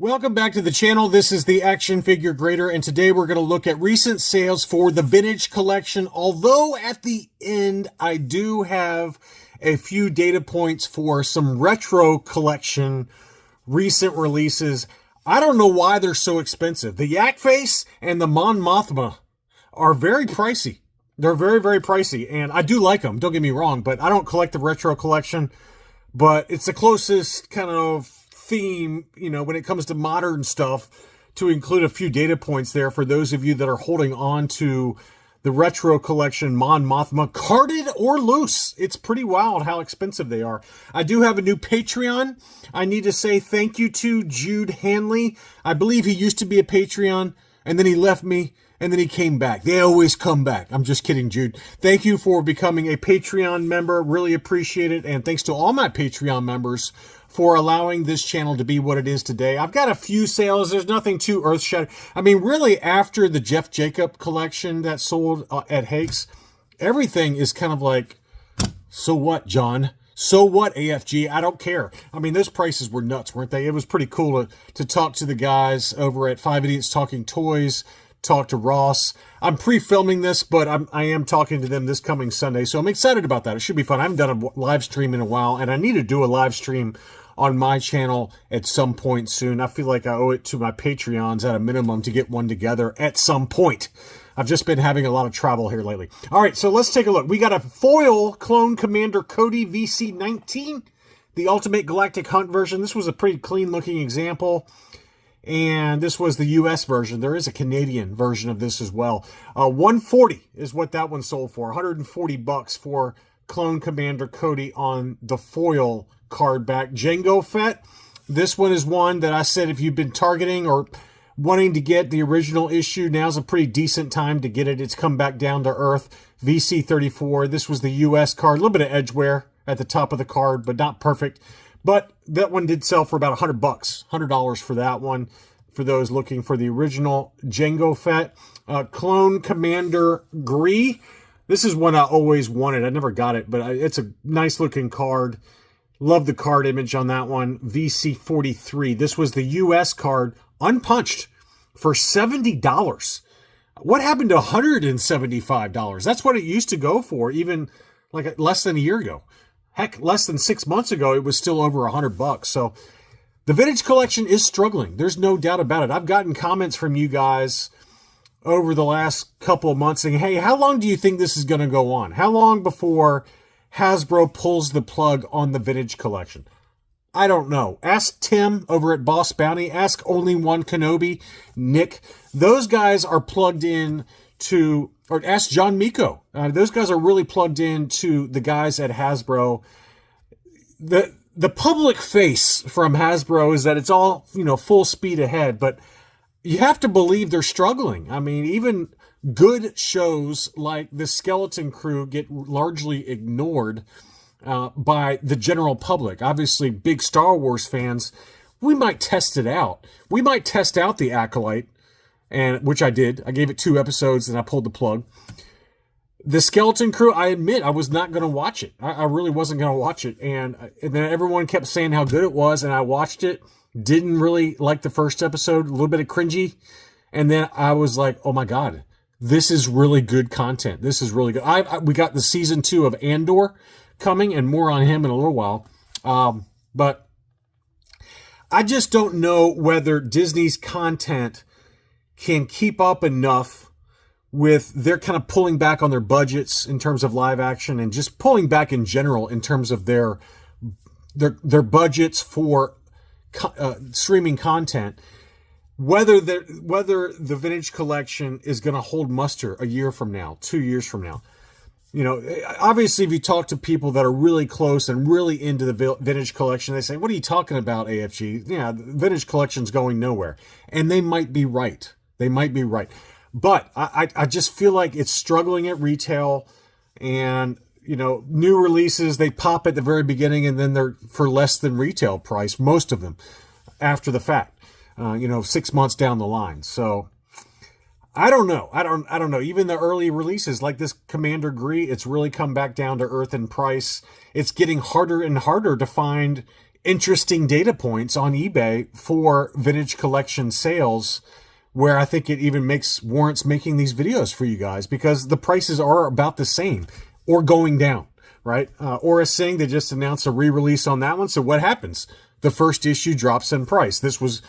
Welcome back to the channel. This is the Action Figure Grader, and today we're going to look at recent sales for the vintage collection. Although at the end, I do have a few data points for some retro collection recent releases. I don't know why they're so expensive. The Yak Face and the Mon Mothma are very pricey. They're very, very pricey, and I do like them. Don't get me wrong, but I don't collect the retro collection. But it's the closest kind of theme, when it comes to modern stuff, to include a few data points there for those of you that are holding on to the retro collection Mon Mothma, carded or loose. It's pretty wild how expensive they are. I do have a new Patreon. I need to say thank you to Jude Hanley. I believe he used to be a Patreon, and then he left me, and then he came back. They always come back. I'm just kidding, Jude. Thank you for becoming a Patreon member. Really appreciate it. And thanks to all my Patreon members for allowing this channel to be what it is today. I've got a few sales. There's nothing too earth-shattering. I mean, really, after the Jeff Jacob collection that sold at Hakes, everything is kind of like, so what, John? So what, AFG? I don't care. I mean, those prices were nuts, weren't they? It was pretty cool to talk to the guys over at 5 Idiots Talking Toys, talk to Ross. I'm pre-filming this, but I am talking to them this coming Sunday, so I'm excited about that. It should be fun. I haven't done a live stream in a while, and I need to do a live stream on my channel at some point soon. I feel like I owe it to my Patreons at a minimum to get one together at some point. I've just been having a lot of travel here lately. All right, so let's take a look. We got a foil Clone Commander Cody VC-19, the Ultimate Galactic Hunt version. This was a pretty clean-looking example, and this was the U.S. version. There is a Canadian version of this as well. $140 is what that one sold for. $140 for Clone Commander Cody on the foil cardback. Jango Fett. This one is one that I said if you've been targeting or wanting to get the original issue, now's a pretty decent time to get it. It's come back down to earth. VC34. This was the U.S. card. A little bit of edge wear at the top of the card, but not perfect. But that one did sell for about $100. $100 for that one, for those looking for the original Jango Fett. Clone Commander Gree. This is one I always wanted. I never got it, but it's a nice looking card. Love the card image on that one. VC43. This was the U.S. card, unpunched, for $70. What happened to $175? That's what it used to go for, even like less than a year ago. Heck, less than 6 months ago, it was still over $100. So the vintage collection is struggling. There's no doubt about it. I've gotten comments from you guys over the last couple of months saying, hey, how long do you think this is going to go on? How long before Hasbro pulls the plug on the vintage collection? I don't know. Ask Tim over at Boss Bounty. Ask Only One Kenobi, Nick. Those guys are plugged in to, or ask John Miko. Those guys are really plugged in to the guys at Hasbro. The public face from Hasbro is that it's all, full speed ahead, but you have to believe they're struggling. I mean, even good shows like the Skeleton Crew get largely ignored by the general public. Obviously, big Star Wars fans, we might test it out. We might test out the Acolyte, and which I did. I gave it 2 episodes and I pulled the plug. The Skeleton Crew, I admit, I was not going to watch it. I really wasn't going to watch it. And then everyone kept saying how good it was, and I watched it. Didn't really like the first episode, a little bit of cringy. And then I was like, oh my God, this is really good content. This is really good. We got the season 2 of Andor coming, and more on him in a little while. But I just don't know whether Disney's content can keep up enough with their kind of pulling back on their budgets in terms of live action, and just pulling back in general in terms of their budgets for streaming content, whether the vintage collection is going to hold muster a year from now, 2 years from now. Obviously, if you talk to people that are really close and really into the vintage collection, they say, what are you talking about, AFG? Yeah, the vintage collection's going nowhere. And they might be right. They might be right. But I just feel like it's struggling at retail, and, new releases, they pop at the very beginning, and then they're for less than retail price, most of them, after the fact, 6 months down the line. So I don't know. I don't know. Even the early releases like this Commander Gree, it's really come back down to earth in price. It's getting harder and harder to find interesting data points on eBay for vintage collection sales, where I think it even warrants making these videos for you guys, because the prices are about the same or going down, right? Aura Singh, they just announced a re-release on that one. So what happens? The first issue drops in price. This was,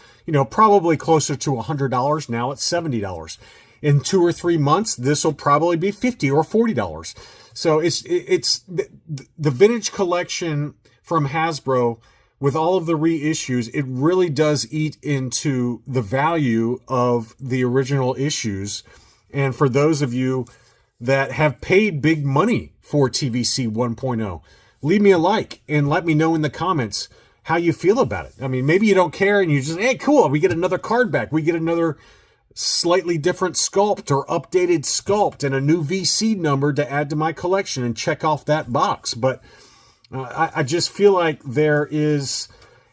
probably closer to $100. Now it's $70. In 2 or 3 months, this will probably be $50 or $40. So it's the vintage collection from Hasbro, with all of the reissues, it really does eat into the value of the original issues. And for those of you that have paid big money for TVC 1.0, leave me a like and let me know in the comments how you feel about it. I mean, maybe you don't care and you just, hey, cool, we get another card back. We get another slightly different sculpt or updated sculpt and a new VC number to add to my collection and check off that box. But I just feel like there is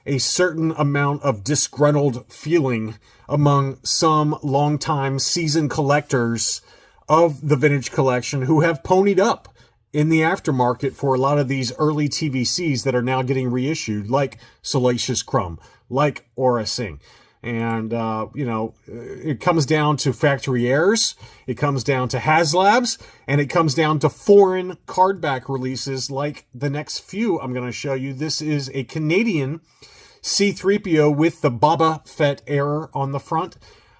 a certain amount of disgruntled feeling among some longtime seasoned collectors of the vintage collection who have ponied up in the aftermarket for a lot of these early TVCs that are now getting reissued, like Salacious Crumb, like Aura Singh. And, it comes down to factory errors, it comes down to HasLabs, and it comes down to foreign cardback releases like the next few I'm going to show you. This is a Canadian C-3PO with the Boba Fett error on the front.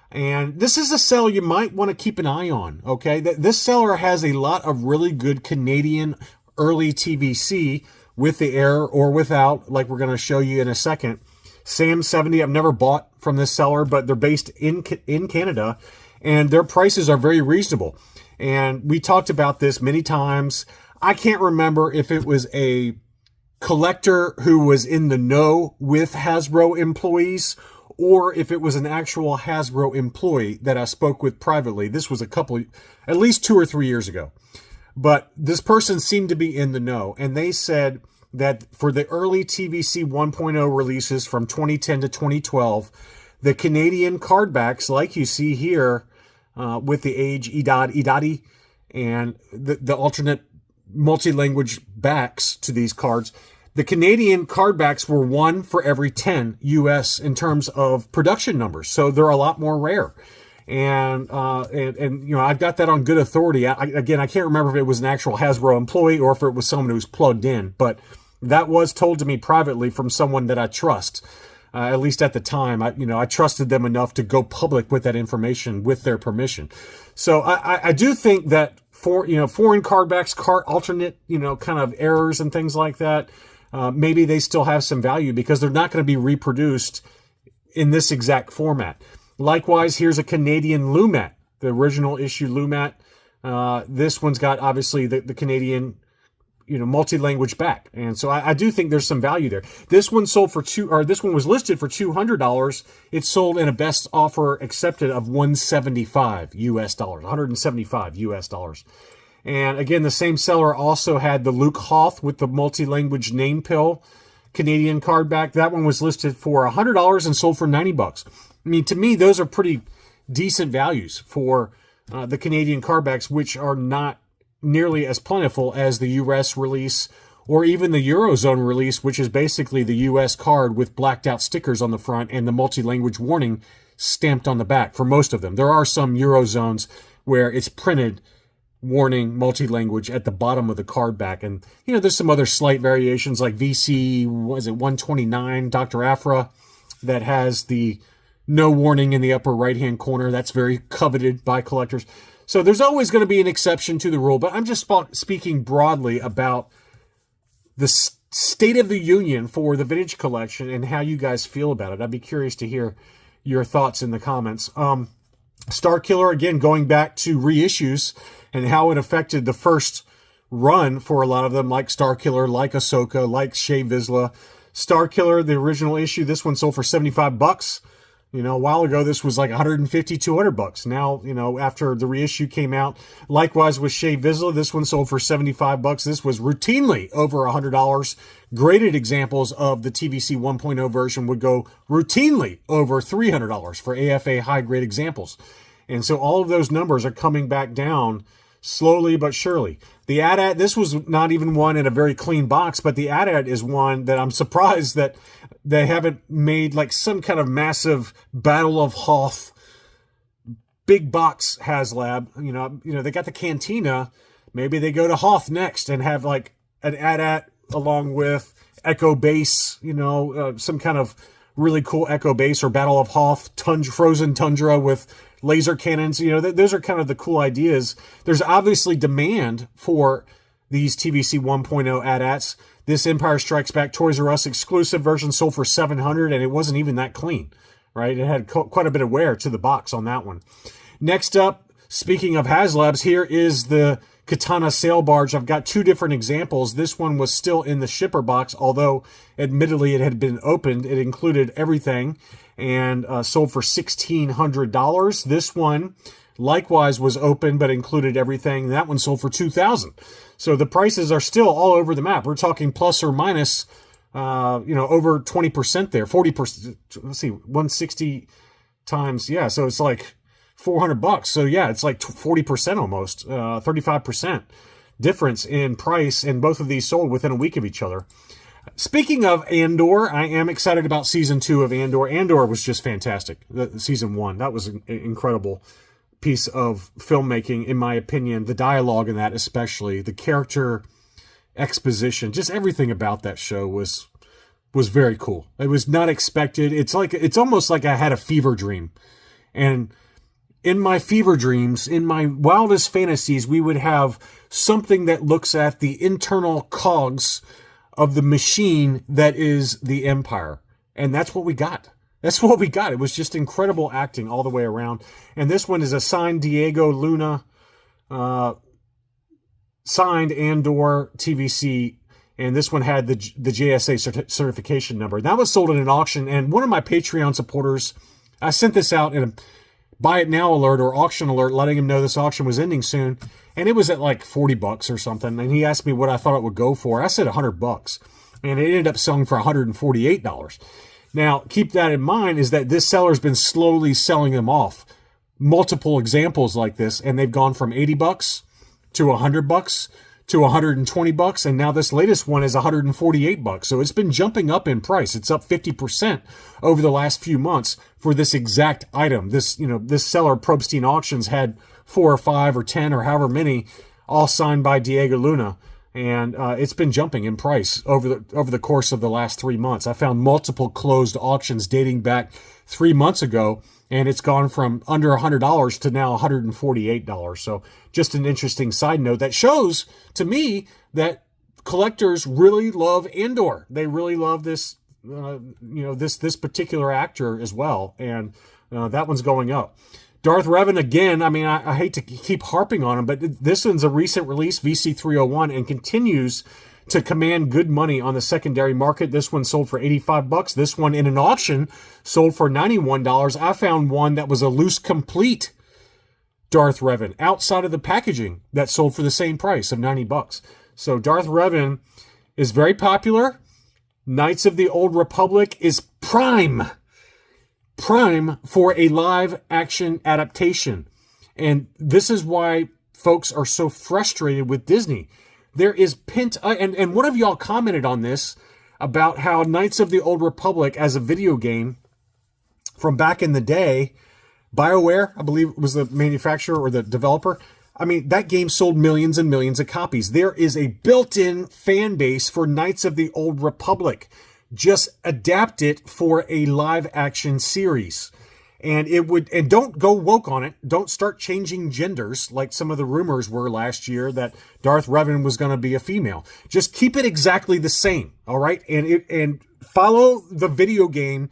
And this is a seller you might want to keep an eye on, okay? This seller has a lot of really good Canadian early TVC with the error or without, like we're going to show you in a second. Sam 70, I've never bought from this seller, but they're based in Canada, and their prices are very reasonable. And we talked about this many times. I can't remember if it was a collector who was in the know with Hasbro employees or if it was an actual Hasbro employee that I spoke with privately. This was at least 2 or 3 years ago. But this person seemed to be in the know, and they said that for the early TVC 1.0 releases from 2010 to 2012, the Canadian cardbacks, like you see here, with the age Idadi and the alternate multi-language backs to these cards, the Canadian cardbacks were 1 for every 10 US in terms of production numbers. So they're a lot more rare. And I've got that on good authority. I can't remember if it was an actual Hasbro employee or if it was someone who's plugged in, but that was told to me privately from someone that I trust. At least at the time, I trusted them enough to go public with that information with their permission. So I do think that foreign cardbacks, alternate, kind of errors and things like that, maybe they still have some value because they're not going to be reproduced in this exact format. Likewise, here's a Canadian Lumat, the original issue Lumat. This one's got obviously the Canadian, multi-language back. And so I do think there's some value there. This one this one was listed for $200. It's sold in a best offer accepted of $175 US, $175 US. And again, the same seller also had the Luke Hoth with the multi-language name pill Canadian cardback. That one was listed for $100 and sold for $90. I mean, to me, those are pretty decent values for the Canadian cardbacks, which are not nearly as plentiful as the US release or even the Eurozone release, which is basically the US card with blacked out stickers on the front and the multi-language warning stamped on the back for most of them. There are some Eurozones where it's printed warning multi-language at the bottom of the card back. And, there's some other slight variations like VC, 129, Dr. Afra, that has the no warning in the upper right-hand corner. That's very coveted by collectors. So there's always going to be an exception to the rule, but I'm just speaking broadly about the state of the union for the vintage collection and how you guys feel about it. I'd be curious to hear your thoughts in the comments. Star Killer, again, going back to reissues and how it affected the first run for a lot of them, like Star Killer, like Ahsoka, like Shea Vizsla. Star Killer, the original issue, this one sold for $75. A while ago, this was like $150, $200. Now, after the reissue came out, likewise with Shea Vizsla, this one sold for $75. This was routinely over $100. Graded examples of the TVC 1.0 version would go routinely over $300 for AFA high grade examples. And so all of those numbers are coming back down slowly but surely. The AT-AT, this was not even one in a very clean box, but the AT-AT is one that I'm surprised that they haven't made like some kind of massive Battle of Hoth big box HasLab. You know, they got the Cantina. Maybe they go to Hoth next and have like an AT-AT along with Echo Base, some kind of really cool Echo Base or Battle of Hoth, frozen tundra with laser cannons. Those are kind of the cool ideas. There's obviously demand for these TVC 1.0 AT-ATs. This Empire Strikes Back Toys R Us exclusive version sold for $700, and it wasn't even that clean, right? It had quite a bit of wear to the box on that one. Next up, speaking of HasLabs, here is the Katana sail barge. I've got two different examples. This one was still in the shipper box, although admittedly it had been opened. It included everything and sold for $1,600. This one likewise was open but included everything. That one sold for $2,000. So the prices are still all over the map. We're talking plus or minus, over 20% there, 40%. Let's see, 160 times. Yeah. So it's like $400. So yeah, it's like 40% almost, 35% difference in price. And both of these sold within a week of each other. Speaking of Andor, I am excited about season 2 of Andor. Andor was just fantastic. Season 1, that was an incredible piece of filmmaking, in my opinion. The dialogue in that, especially the character exposition, just everything about that show was very cool. It was not expected. It's almost like I had a fever dream. And in my fever dreams, in my wildest fantasies, we would have something that looks at the internal cogs of the machine that is the Empire. And that's what we got. That's what we got. It was just incredible acting all the way around. And this one is a signed Diego Luna, signed Andor TVC. And this one had the JSA certification number. That was sold at an auction. And one of my Patreon supporters, I sent this out in a buy it now alert or auction alert, letting him know this auction was ending soon. And it was at like $40 or something. And he asked me what I thought it would go for. I said $100. And it ended up selling for $148. Now, keep that in mind, is that this seller's been slowly selling them off. Multiple examples like this, and they've gone from $80 to $100 to $120, and now this latest one is $148. So it's been jumping up in price. It's up 50% over the last few months for this exact item. This seller, Probstein Auctions, had 4 or 5 or 10 or however many, all signed by Diego Luna. And it's been jumping in price over the course of the last 3 months. I found multiple closed auctions dating back 3 months ago, and it's gone from under $100 to now $148. So just an interesting side note that shows to me that collectors really love Andor. They really love this, this particular actor as well, and that one's going up. Darth Revan, again, I mean, I hate to keep harping on him, but this one's a recent release, VC301, and continues to command good money on the secondary market. This one sold for $85. This one in an auction sold for $91. I found one that was a loose complete Darth Revan outside of the packaging that sold for the same price of $90. So Darth Revan is very popular. Knights of the Old Republic is prime for a live action adaptation. And this is why folks are so frustrated with Disney. There is and one of y'all commented on this about how Knights of the Old Republic as a video game from back in the day, BioWare, I believe was the manufacturer or the developer. I mean, that game sold millions and millions of copies. There is a built-in fan base for Knights of the Old Republic. Just adapt it for a live action series. And don't go woke on it. Don't start changing genders like some of the rumors were last year that Darth Revan was going to be a female. Just keep it exactly the same. All right. And follow the video game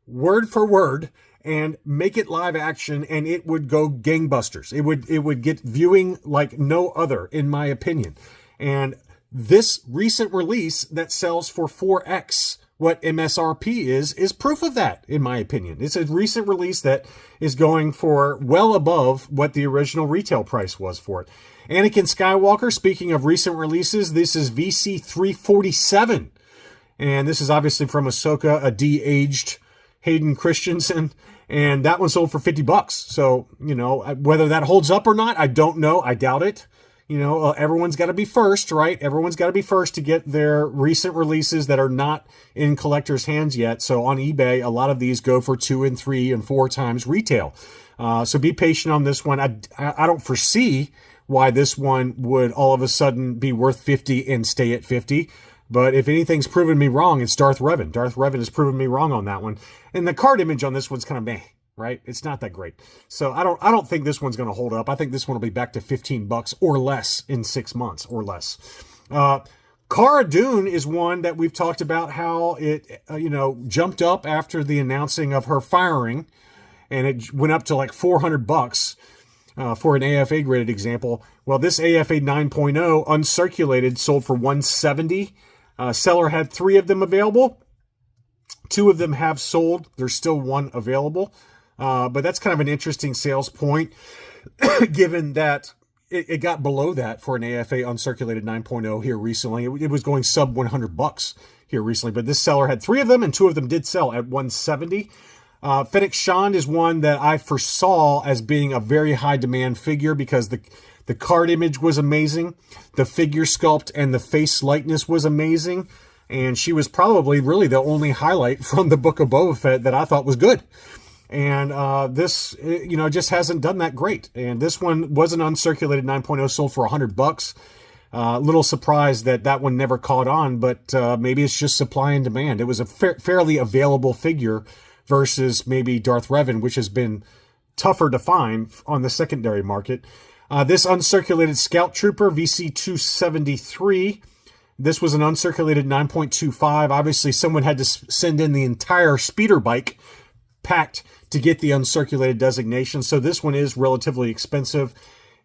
word for word and make it live action, and it would go gangbusters. It would get viewing like no other, in my opinion. And this recent release that sells for 4x what MSRP is proof of that, in my opinion. It's a recent release that is going for well above what the original retail price was for it. Anakin Skywalker, speaking of recent releases, this is VC347. And this is obviously from Ahsoka, a de-aged Hayden Christensen. And that one sold for $50. So, whether that holds up or not, I don't know. I doubt it. Everyone's got to be first, right? Everyone's got to be first to get their recent releases that are not in collectors' hands yet. So on eBay, a lot of these go for 2 and 3 and 4 times retail. So be patient on this one. I don't foresee why this one would all of a sudden be worth 50 and stay at 50. But if anything's proven me wrong, it's Darth Revan. Darth Revan has proven me wrong on that one. And the card image on this one's kind of meh, right? It's not that great. So I don't think this one's going to hold up. I think this one will be back to $15 or less in 6 months or less. Cara Dune is one that we've talked about how it, jumped up after the announcing of her firing, and it went up to like $400 for an AFA graded example. Well, this AFA 9.0 uncirculated sold for $170. Seller had 3 of them available. 2 of them have sold. There's still 1 available. But that's kind of an interesting sales point, given that it got below that for an AFA uncirculated 9.0 here recently. It was going sub $100 here recently, but this seller had 3 of them, and 2 of them did sell at $170. Fennec Shand is one that I foresaw as being a very high demand figure because the card image was amazing, the figure sculpt and the face likeness was amazing, and she was probably really the only highlight from the Book of Boba Fett that I thought was good. And this, just hasn't done that great. And this one was an uncirculated 9.0, sold for $100. Little surprised that one never caught on, but maybe it's just supply and demand. It was a fairly available figure versus maybe Darth Revan, which has been tougher to find on the secondary market. This uncirculated Scout Trooper, VC273. This was an uncirculated 9.25. Obviously, someone had to send in the entire speeder bike packed to get the uncirculated designation. So this one is relatively expensive.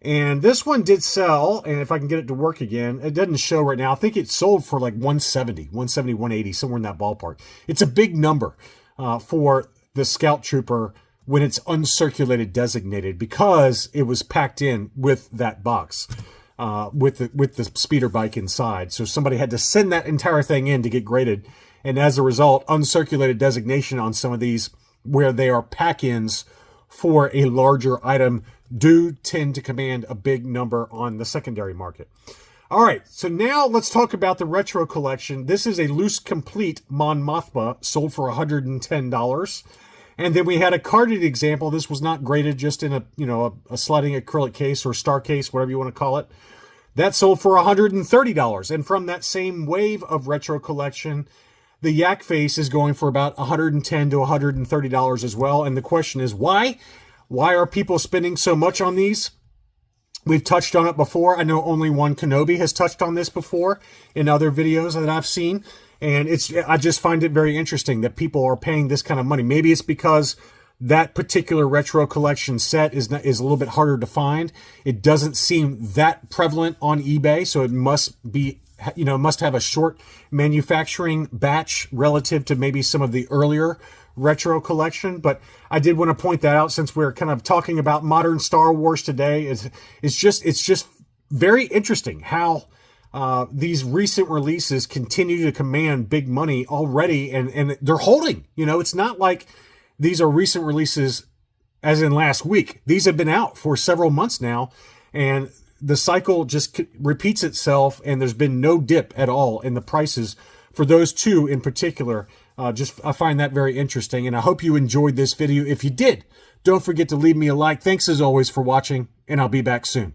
And this one did sell, and if I can get it to work again, it doesn't show right now. I think it sold for like 170, 180, somewhere in that ballpark. It's a big number for the Scout Trooper when it's uncirculated designated, because it was packed in with that box, with the speeder bike inside. So somebody had to send that entire thing in to get graded. And as a result, uncirculated designation on some of these where they are pack-ins for a larger item do tend to command a big number on the secondary market. All right, so now let's talk about the retro collection. This is a loose complete Mon Mothma, sold for $110. And then we had a carded example. This was not graded, just in a sliding acrylic case or star case, whatever you want to call it. That sold for $130. And from that same wave of retro collection, the Yak face is going for about $110 to $130 as well. And the question is, why? Why are people spending so much on these? We've touched on it before. I know only one Kenobi has touched on this before in other videos that I've seen. And I just find it very interesting that people are paying this kind of money. Maybe it's because that particular retro collection set is a little bit harder to find. It doesn't seem that prevalent on eBay, so it must be, must have a short manufacturing batch relative to maybe some of the earlier retro collection. But I did want to point that out, since we're kind of talking about modern Star Wars today. It's just very interesting how these recent releases continue to command big money already, and they're holding. It's not like these are recent releases as in last week. These have been out for several months now, and the cycle just repeats itself, and there's been no dip at all in the prices for those two in particular. I find that very interesting, and I hope you enjoyed this video. If you did, don't forget to leave me a like. Thanks as always for watching, and I'll be back soon.